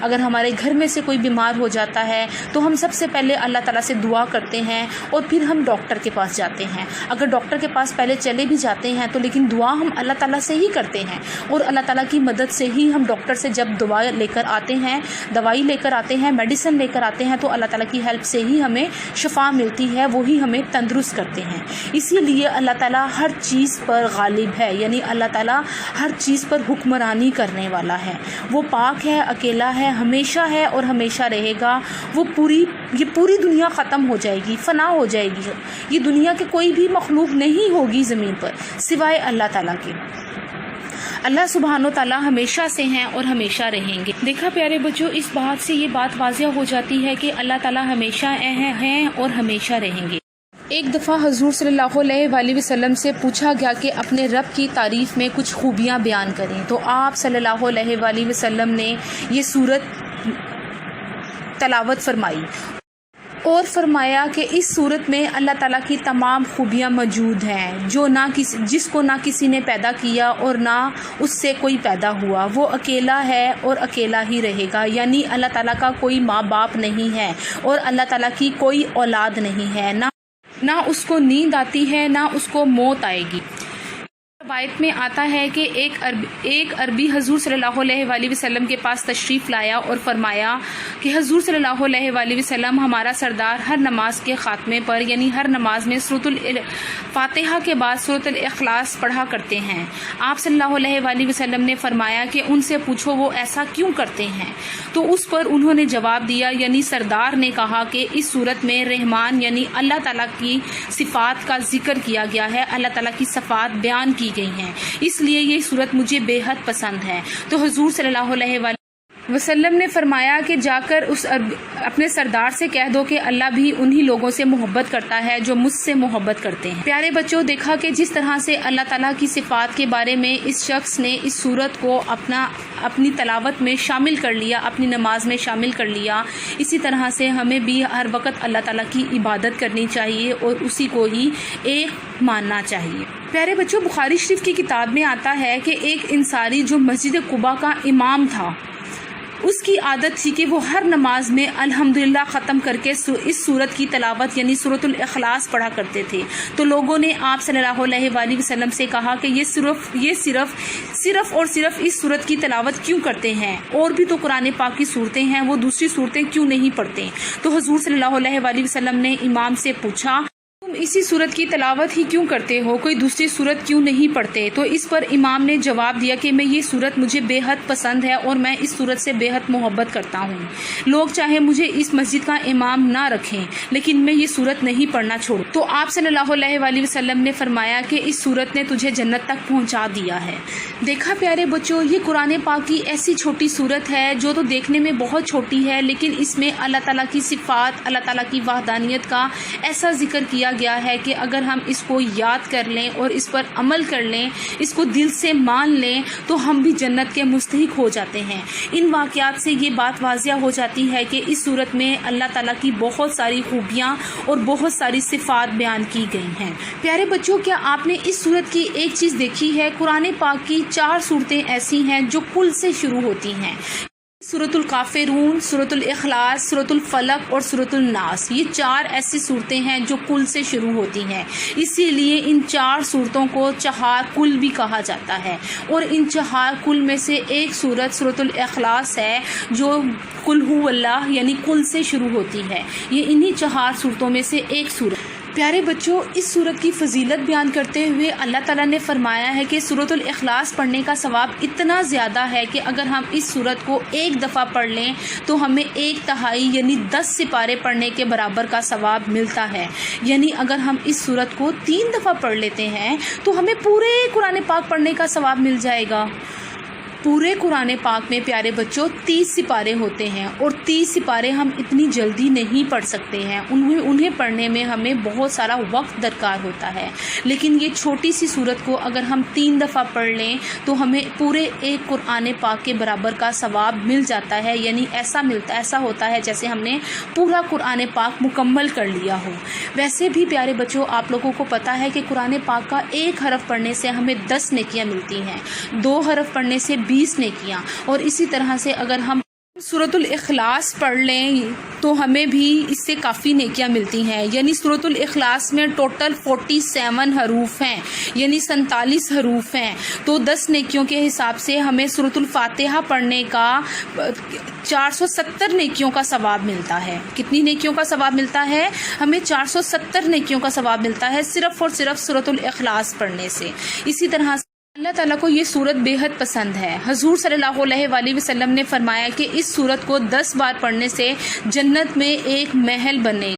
اگر ہمارے گھر میں سے کوئی بیمار ہو جاتا ہے تو ہم سب سے پہلے اللہ تعالیٰ سے دعا کرتے ہیں اور پھر ہم ڈاکٹر کے پاس جاتے ہیں۔ اگر ڈاکٹر کے پاس پہلے چلے بھی جاتے ہیں تو لیکن دعا ہم اللہ تعالیٰ سے ہی کرتے ہیں، اور اللہ تعالیٰ کی مدد سے ہی ہم ڈاکٹر سے جب دوائی لے کر آتے ہیں، میڈیسن لے کر آتے ہیں، تو اللہ تعالیٰ کی ہیلپ سے ہی ہمیں شفا ملتی ہے، وہی ہمیں تندرست کرتے ہیں۔ اسی لیے اللہ تعالیٰ ہر چیز پر غالب ہے، یعنی اللہ تعالیٰ ہر چیز پر حکمرانی کرنے والا ہے۔ وہ پاک ہے، اکیلا ہے، ہمیشہ ہے اور ہمیشہ رہے گا۔ یہ پوری دنیا ختم ہو جائے گی، فنا ہو جائے گی۔ یہ دنیا کے کوئی بھی مخلوق نہیں ہوگی زمین پر سوائے اللہ تعالیٰ کے۔ اللہ سبحانہ و تعالیٰ ہمیشہ سے ہیں اور ہمیشہ رہیں گے۔ دیکھا پیارے بچوں، اس بات سے یہ بات واضح ہو جاتی ہے کہ اللہ تعالیٰ ہمیشہ ہیں اور ہمیشہ رہیں گے۔ ایک دفعہ حضور صلی اللہ علیہ وآلہ وسلم سے پوچھا گیا کہ اپنے رب کی تعریف میں کچھ خوبیاں بیان کریں، تو آپ صلی اللہ علیہ وآلہ وسلم نے یہ سورت تلاوت فرمائی اور فرمایا کہ اس صورت میں اللہ تعالیٰ کی تمام خوبیاں موجود ہیں، جس کو نہ کسی نے پیدا کیا اور نہ اس سے کوئی پیدا ہوا۔ وہ اکیلا ہے اور اکیلا ہی رہے گا، یعنی اللہ تعالیٰ کا کوئی ماں باپ نہیں ہے اور اللہ تعالیٰ کی کوئی اولاد نہیں ہے، نہ اس کو نیند آتی ہے نہ اس کو موت آئے گی۔ روایت میں آتا ہے کہ ایک عربی حضور صلی اللہ علیہ وآلہ وسلم کے پاس تشریف لایا اور فرمایا کہ حضور صلی اللہ علیہ وآلہ وسلم ہمارا سردار ہر نماز کے خاتمے پر، یعنی ہر نماز میں سورۃ الفاتحہ کے بعد سورۃ الاخلاص پڑھا کرتے ہیں۔ آپ صلی اللہ علیہ وآلہ وسلم نے فرمایا کہ ان سے پوچھو وہ ایسا کیوں کرتے ہیں، تو اس پر انہوں نے جواب دیا، یعنی سردار نے کہا کہ اس صورت میں رحمان یعنی اللہ تعالیٰ کی صفات کا ذکر کیا گیا ہے، اللہ تعالیٰ کی صفات بیان کی گئی ہیں، اس لیے یہ صورت مجھے بے حد پسند ہے۔ تو حضور صلی اللہ علیہ وآلہ وسلم نے فرمایا کہ جا کر اپنے سردار سے کہہ دو کہ اللہ بھی انہی لوگوں سے محبت کرتا ہے جو مجھ سے محبت کرتے ہیں۔ پیارے بچوں، دیکھا کہ جس طرح سے اللہ تعالیٰ کی صفات کے بارے میں اس شخص نے اس صورت کو اپنی تلاوت میں شامل کر لیا، اپنی نماز میں شامل کر لیا، اسی طرح سے ہمیں بھی ہر وقت اللہ تعالیٰ کی عبادت کرنی چاہیے اور اسی کو ہی ایک ماننا چاہیے۔ پیارے بچوں، بخاری شریف کی کتاب میں آتا ہے کہ ایک انصاری جو مسجد قباء کا امام تھا، اس کی عادت تھی کہ وہ ہر نماز میں الحمدللہ ختم کر کے اس سورت کی تلاوت یعنی سورۃ الاخلاص پڑھا کرتے تھے۔ تو لوگوں نے آپ صلی اللہ علیہ وآلہ وسلم سے کہا کہ یہ صرف اس سورت کی تلاوت کیوں کرتے ہیں، اور بھی تو قرآن پاک کی صورتیں ہیں، وہ دوسری صورتیں کیوں نہیں پڑھتے؟ تو حضور صلی اللہ علیہ وآلہ وسلم نے امام سے پوچھا، تم اسی صورت کی تلاوت ہی کیوں کرتے ہو، کوئی دوسری صورت کیوں نہیں پڑھتے؟ تو اس پر امام نے جواب دیا کہ یہ صورت مجھے بے حد پسند ہے اور میں اس صورت سے بے حد محبت کرتا ہوں۔ لوگ چاہے مجھے اس مسجد کا امام نہ رکھیں لیکن میں یہ صورت نہیں پڑھنا چھوڑوں۔ تو آپ صلی اللہ علیہ وآلہ وسلم نے فرمایا کہ اس صورت نے تجھے جنت تک پہنچا دیا ہے۔ دیکھا پیارے بچوں، یہ قرآن پاک کی ایسی چھوٹی صورت ہے جو تو دیکھنے میں بہت چھوٹی ہے، لیکن اس میں اللہ تعالیٰ کی صفات، اللہ تعالیٰ کی وحدانیت کا ایسا ذکر کیا گیا ہے کہ اگر ہم اس کو یاد کر لیں اور اس پر عمل کر لیں، اس کو دل سے مان لیں، تو ہم بھی جنت کے مستحق ہو جاتے ہیں۔ ان واقعات سے یہ بات واضح ہو جاتی ہے کہ اس صورت میں اللہ تعالیٰ کی بہت ساری خوبیاں اور بہت ساری صفات بیان کی گئی ہیں۔ پیارے بچوں، کیا آپ نے اس صورت کی ایک چیز دیکھی ہے؟ قرآن پاک کی 4 صورتیں ایسی ہیں جو کل سے شروع ہوتی ہیں۔ سورۃ الکافرون، سورۃ الاخلاص، سورۃ الفلق اور سورۃ الناس، یہ 4 ایسی صورتیں ہیں جو کل سے شروع ہوتی ہیں۔ اسی لیے ان 4 صورتوں کو چہار کل بھی کہا جاتا ہے، اور ان چہار کل میں سے ایک صورت سورۃ الاخلاص ہے جو قل ھو اللہ یعنی کل سے شروع ہوتی ہے۔ یہ انہی 4 صورتوں میں سے ایک صورت۔ پیارے بچوں، اس صورت کی فضیلت بیان کرتے ہوئے اللہ تعالیٰ نے فرمایا ہے کہ سورۃ الاخلاص پڑھنے کا ثواب اتنا زیادہ ہے کہ اگر ہم اس صورت کو ایک دفعہ پڑھ لیں تو ہمیں 1/3 یعنی 10 سپارے پڑھنے کے برابر کا ثواب ملتا ہے۔ یعنی اگر ہم اس صورت کو 3 دفعہ پڑھ لیتے ہیں تو ہمیں پورے قرآن پاک پڑھنے کا ثواب مل جائے گا۔ پورے قرآن پاک میں پیارے بچوں 30 سپارے ہوتے ہیں، اور 30 سپارے ہم اتنی جلدی نہیں پڑھ سکتے ہیں، انہیں پڑھنے میں ہمیں بہت سارا وقت درکار ہوتا ہے۔ لیکن یہ چھوٹی سی صورت کو اگر ہم 3 دفعہ پڑھ لیں تو ہمیں پورے ایک قرآن پاک کے برابر کا ثواب مل جاتا ہے، یعنی ایسا ہوتا ہے جیسے ہم نے پورا قرآن پاک مکمل کر لیا ہو۔ ویسے بھی پیارے بچوں، آپ لوگوں کو پتہ ہے کہ قرآن پاک کا ایک حرف پڑھنے سے ہمیں 10 نیکیاں ملتی ہیں، 2 حرف پڑھنے سے 20 نیکیاں. اور اسی طرح سے اگر ہم سورۃ الاخلاص پڑھ لیں تو ہمیں بھی اس سے کافی نیکیاں ملتی ہیں. یعنی سورۃ الاخلاص میں ٹوٹل 47 حروف ہیں، یعنی 47 حروف ہیں. تو 10 نیکیوں کے حساب سے ہمیں سورۃ الفاتحہ پڑھنے کا 470 نیکیوں کا ثواب ملتا ہے. کتنی نیکیوں کا ثواب ملتا ہے؟ ہمیں 470 نیکیوں کا ثواب ملتا ہے صرف اور صرف سورۃ الاخلاص پڑھنے سے. اسی طرح سے اللہ تعالیٰ کو یہ سورت بے حد پسند ہے. حضور صلی اللہ علیہ وآلہ وسلم نے فرمایا کہ اس سورت کو 10 بار پڑھنے سے جنت میں ایک محل بنے.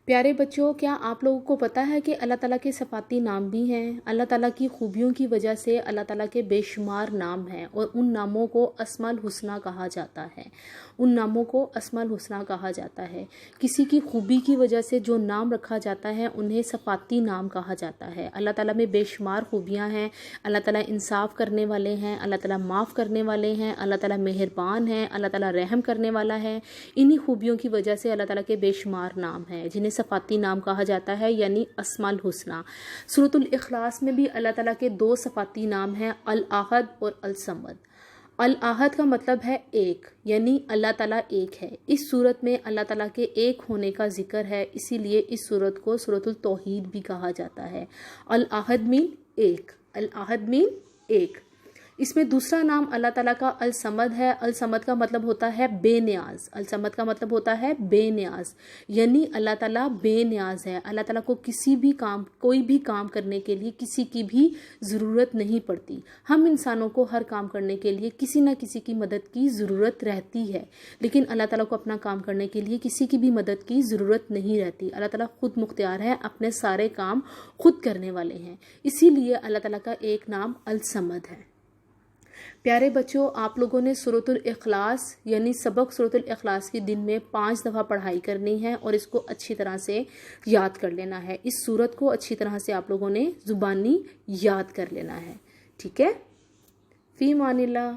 پیارے بچوں، کیا آپ لوگوں کو پتہ ہے کہ اللہ تعالیٰ کے صفاتی نام بھی ہیں؟ اللہ تعالیٰ کی خوبیوں کی وجہ سے اللہ تعالیٰ کے بے شمار نام ہیں، اور ان ناموں کو اسماء الحسنیٰ کہا جاتا ہے. ان ناموں کو اسماء الحسنیٰ کہا جاتا ہے. کسی کی خوبی کی وجہ سے جو نام رکھا جاتا ہے انہیں صفاتی نام کہا جاتا ہے. اللہ تعالیٰ میں بے شمار خوبیاں ہیں. اللہ تعالیٰ انصاف کرنے والے ہیں، اللہ تعالیٰ معاف کرنے والے ہیں، اللہ تعالیٰ مہربان ہیں، اللہ تعالیٰ رحم کرنے والا ہے. انہی خوبیوں کی وجہ سے اللہ تعالیٰ کے بے شمار نام ہیں جنہیں صفاتی نام کہا جاتا ہے، یعنی اسماء الحسنیٰ. سورۃ الاخلاص میں بھی اللہ تعالیٰ کے 2 صفاتی نام ہیں، الاحد اور الصمد. الاحد کا مطلب ہے ایک، یعنی اللہ تعالیٰ ایک ہے. اس صورت میں اللہ تعالیٰ کے ایک ہونے کا ذکر ہے، اسی لیے اس صورت کو سورۃ التوحید بھی کہا جاتا ہے. الاحد مین ایک، الاحد مین ایک. اس میں دوسرا نام اللہ تعالیٰ کا الصمد ہے. الصمد کا مطلب ہوتا ہے بے نیاز. الصمد کا مطلب ہوتا ہے بے نیاز، یعنی اللہ تعالیٰ بے نیاز ہے. اللہ تعالیٰ کو کوئی بھی کام کرنے کے لیے کسی کی بھی ضرورت نہیں پڑتی. ہم انسانوں کو ہر کام کرنے کے لیے کسی نہ کسی کی مدد کی ضرورت رہتی ہے، لیکن اللہ تعالیٰ کو اپنا کام کرنے کے لیے کسی کی بھی مدد کی ضرورت نہیں رہتی. اللہ تعالیٰ خود مختار ہے، اپنے سارے کام خود کرنے والے ہیں. اسی لیے اللہ تعالیٰ کا ایک نام الصمد ہے. پیارے بچوں، آپ لوگوں نے سورۃ الاخلاص یعنی سبق سورۃ الاخلاص کی دن میں 5 دفعہ پڑھائی کرنی ہے اور اس کو اچھی طرح سے یاد کر لینا ہے. اس سورت کو اچھی طرح سے آپ لوگوں نے زبانی یاد کر لینا ہے. ٹھیک ہے؟ فی امان اللہ.